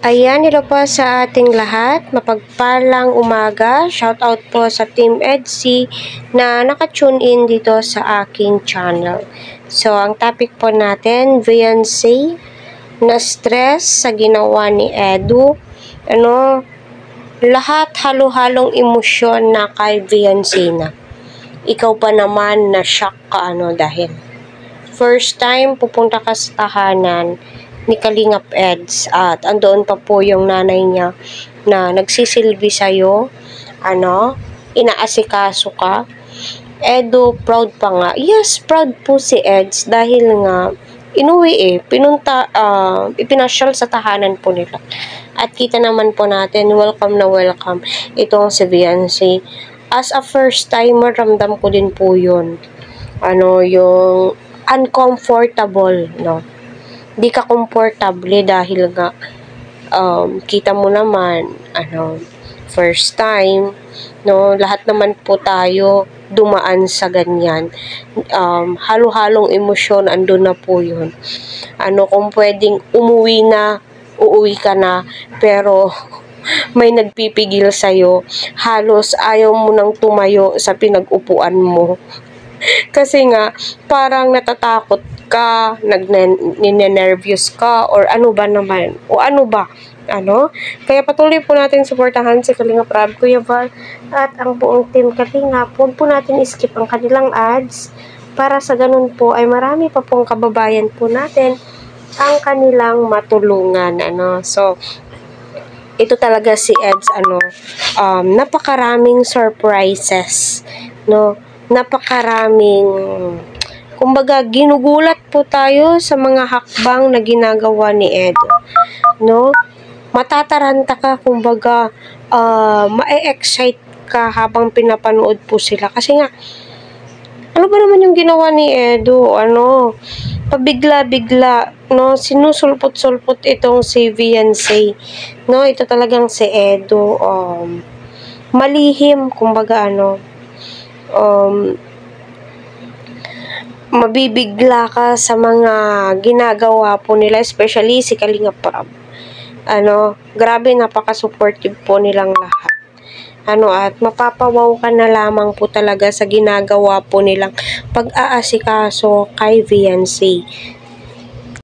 Ayan, hello po sa ating lahat. Mapagpalang umaga. Shout out po sa Team EDC na naka-tune in dito sa aking channel. So, ang topic po natin, Viancy, na stress sa ginawa ni Edu. Lahat halo-halong emosyon na kay Viancy na. Ikaw pa naman na shock ka dahil first time pupunta ka sa tahanan ni Kalingap Eds at andoon pa po yung nanay niya na nagsisilbi sa'yo, inaasikaso ka. Edu, proud pa nga. Yes, proud po si Eds dahil nga inuwi ipinasyal sa tahanan po nila. At kita naman po natin, welcome na welcome itong si Viancy. As a first timer, ramdam ko din po yun. Yung uncomfortable, di ka komportable dahil nga kita mo naman first time, lahat naman po tayo dumaan sa ganyan. Halo-halong emosyon, andun na po yun. Kung pwedeng umuwi na, uuwi ka na, pero may nagpipigil sa'yo, halos ayaw mo nang tumayo sa pinag-upuan mo. Kasi nga, parang natatakot ka, nine-nervous ka, or ano ba naman, o ano ba, Kaya patuloy po natin suportahan si Kalingap Rab, Kuya Val, at ang buong team Kalingap. Huwag po natin skip ang kanilang ads, para sa ganun po ay marami pa pong kababayan po natin ang kanilang matulungan, So, ito talaga si Eds, napakaraming surprises, napakaraming, kumbaga, ginugulat po tayo sa mga hakbang na ginagawa ni Ed. Matataranta ka, kumbaga, ma-excite ka habang pinapanood po sila. Kasi nga, ano ba naman yung ginawa ni Edu? Pabigla-bigla, sinusulpot-sulpot itong si Viancy. Ito talagang si Edu, malihim, kumbaga, mabibigla ka sa mga ginagawa po nila, especially si Kalingap Rab. Grabe, napaka-supportive po nilang lahat. At mapapawaw ka na lamang po talaga sa ginagawa po nilang pag-aasikaso kay Viancy.